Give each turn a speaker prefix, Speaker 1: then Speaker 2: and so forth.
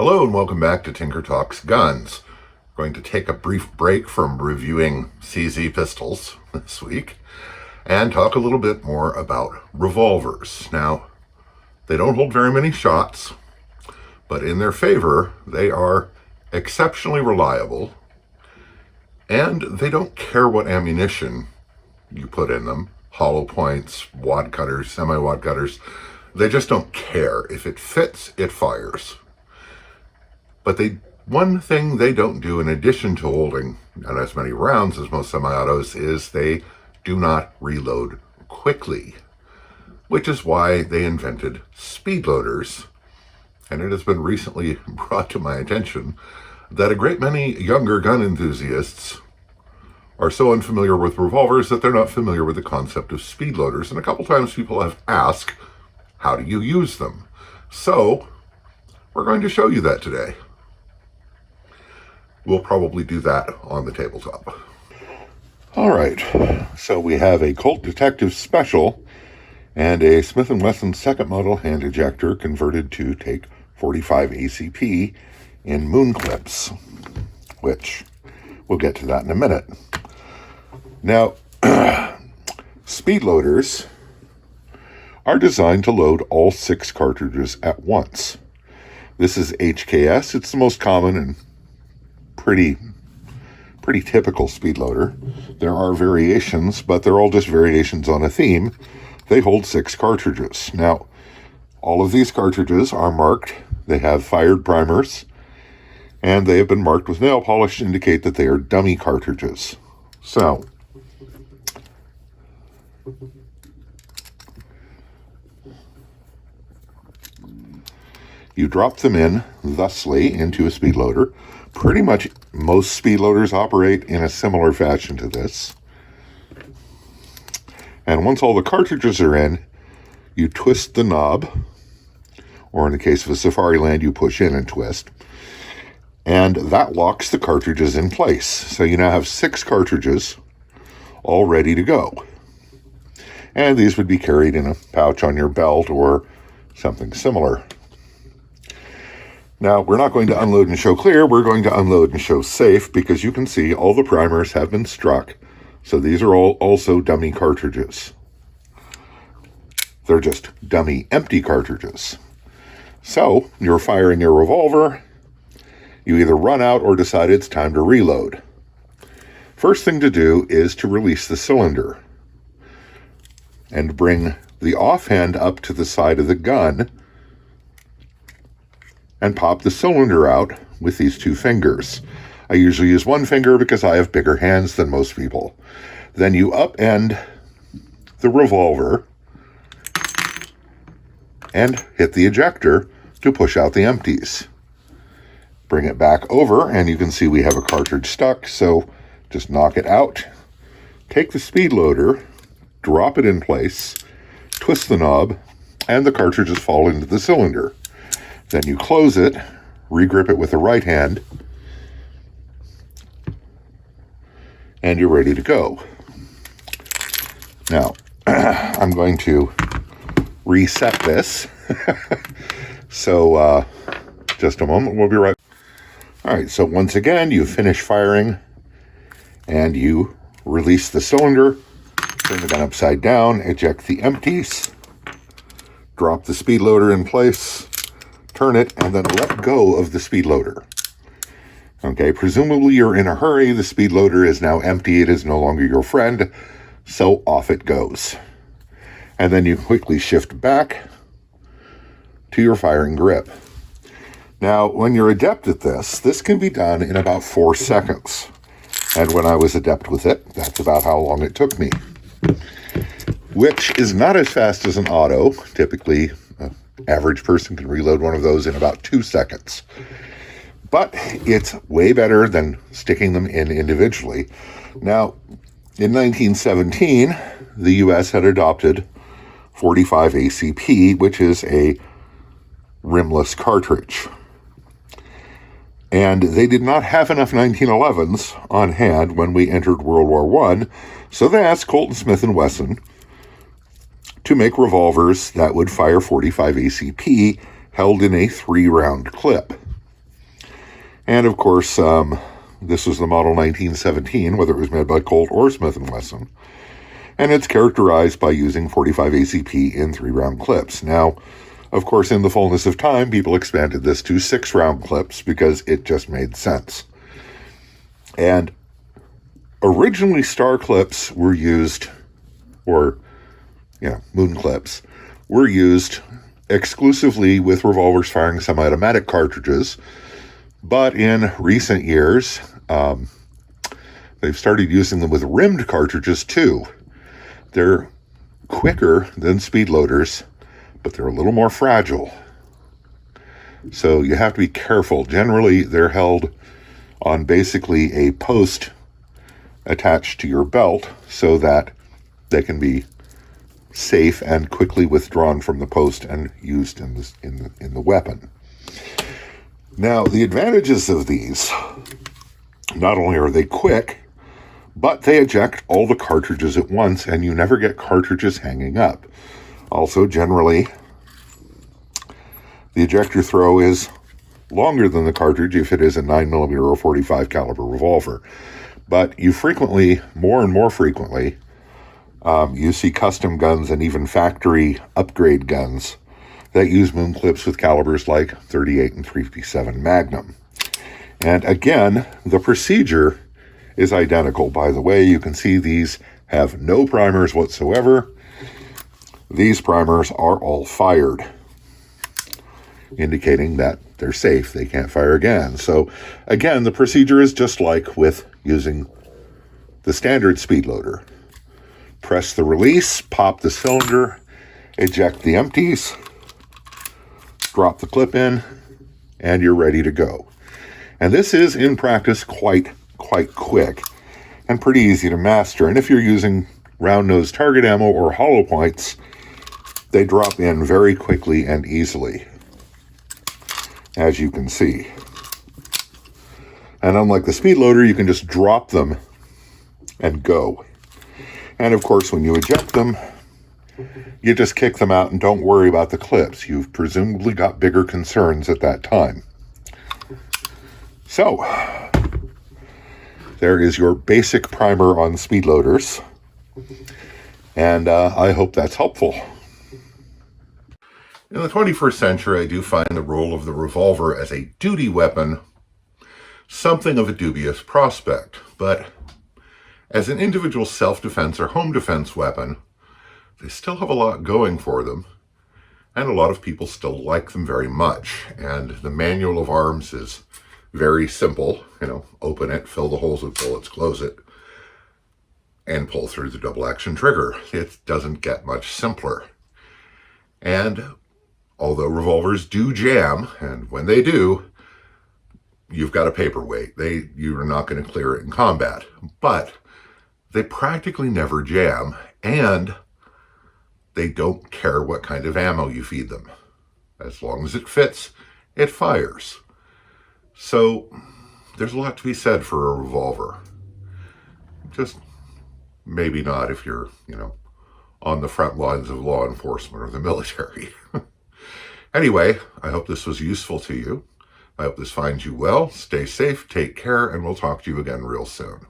Speaker 1: Hello and welcome back to Tinker Talks Guns. We're going to take a brief break from reviewing CZ pistols this week and talk a little bit more about revolvers. Now, they don't hold very many shots, but in their favor, they are exceptionally reliable and they don't care what ammunition you put in them. Hollow points, wad cutters, semi-wad cutters, they just don't care. If it fits, it fires. But one thing they don't do in addition to holding not as many rounds as most semi-autos is they do not reload quickly, which is why they invented speed loaders. And it has been recently brought to my attention that a great many younger gun enthusiasts are so unfamiliar with revolvers that they're not familiar with the concept of speed loaders. And a couple times people have asked, how do you use them? So we're going to show you that today. We'll probably do that on the tabletop. All right, so we have a Colt Detective Special and a Smith & Wesson second model hand ejector converted to take 45 ACP in moon clips, which we'll get to that in a minute. Now, speed loaders are designed to load all 6 cartridges at once. This is HKS. It's the most common and pretty typical speed loader. There are variations, but they're all just variations on a theme. They hold 6 cartridges. Now, all of these cartridges are marked. They have fired primers, and they have been marked with nail polish to indicate that they are dummy cartridges. So, you drop them in thusly into a speed loader. Pretty much most speed loaders operate in a similar fashion to this. And once all the cartridges are in, you twist the knob, or in the case of a Safariland, you push in and twist, and that locks the cartridges in place. So you now have 6 cartridges all ready to go. And these would be carried in a pouch on your belt or something similar. Now, we're not going to unload and show clear, we're going to unload and show safe, because you can see all the primers have been struck. So these are all also dummy cartridges. They're just dummy empty cartridges. So, you're firing your revolver, you either run out or decide it's time to reload. First thing to do is to release the cylinder and bring the offhand up to the side of the gun and pop the cylinder out with these 2 fingers. I usually use 1 finger because I have bigger hands than most people. Then you upend the revolver and hit the ejector to push out the empties. Bring it back over and you can see we have a cartridge stuck, so just knock it out. Take the speed loader, drop it in place, twist the knob, and the cartridges fall into the cylinder. Then you close it, regrip it with the right hand, and you're ready to go. Now, I'm going to reset this. So, just a moment, we'll be right back. All right, so once again, you finish firing, and you release the cylinder, turn the gun upside down, eject the empties, drop the speed loader in place, turn it, and then let go of the speed loader. Okay, presumably you're in a hurry. The speed loader is now empty. It is no longer your friend, so off it goes. And then you quickly shift back to your firing grip. Now, when you're adept at this can be done in about 4 seconds. And when I was adept with it, that's about how long it took me. Which is not as fast as an auto. Typically, average person can reload one of those in about 2 seconds. But it's way better than sticking them in individually. Now, in 1917, the U.S. had adopted 45 ACP, which is a rimless cartridge. And they did not have enough 1911s on hand when we entered World War I, so they asked Colt & Smith & Wesson to make revolvers that would fire 45 ACP held in a 3-round clip. And of course, this was the model 1917, whether it was made by Colt or Smith & Wesson. And it's characterized by using 45 ACP in 3-round clips. Now, of course, in the fullness of time, people expanded this to 6-round clips because it just made sense. And originally, star clips were used, or, moon clips, were used exclusively with revolvers firing semi-automatic cartridges. But in recent years, they've started using them with rimmed cartridges too. They're quicker than speed loaders, but they're a little more fragile. So you have to be careful. Generally, they're held on basically a post attached to your belt so that they can be safe and quickly withdrawn from the post and used in the weapon. Now, the advantages of these, not only are they quick, but they eject all the cartridges at once, and you never get cartridges hanging up. Also, generally, the ejector throw is longer than the cartridge if it is a 9mm or 45 caliber revolver. But you frequently, more and more frequently, you see custom guns and even factory upgrade guns that use moon clips with calibers like 38 and 357 Magnum. And again, the procedure is identical. By the way, you can see these have no primers whatsoever. These primers are all fired, indicating that they're safe. They can't fire again. So again, the procedure is just like with using the standard speed loader. Press the release, pop the cylinder, eject the empties, drop the clip in, and you're ready to go. And this is, in practice, quite quick and pretty easy to master. And if you're using round-nose target ammo or hollow points, they drop in very quickly and easily, as you can see. And unlike the speed loader, you can just drop them and go. And of course, when you eject them, you just kick them out and don't worry about the clips. You've presumably got bigger concerns at that time. So, there is your basic primer on speed loaders. And I hope that's helpful. In the 21st century, I do find the role of the revolver as a duty weapon something of a dubious prospect. But as an individual self-defense or home defense weapon, they still have a lot going for them, and a lot of people still like them very much. And the manual of arms is very simple. Open it, fill the holes with bullets, close it, and pull through the double action trigger. It doesn't get much simpler. And although revolvers do jam, and when they do, you've got a paperweight. You're not going to clear it in combat. But they practically never jam, and they don't care what kind of ammo you feed them. As long as it fits, it fires. So there's a lot to be said for a revolver. Just maybe not if you're, on the front lines of law enforcement or the military. Anyway, I hope this was useful to you. I hope this finds you well. Stay safe, take care, and we'll talk to you again real soon.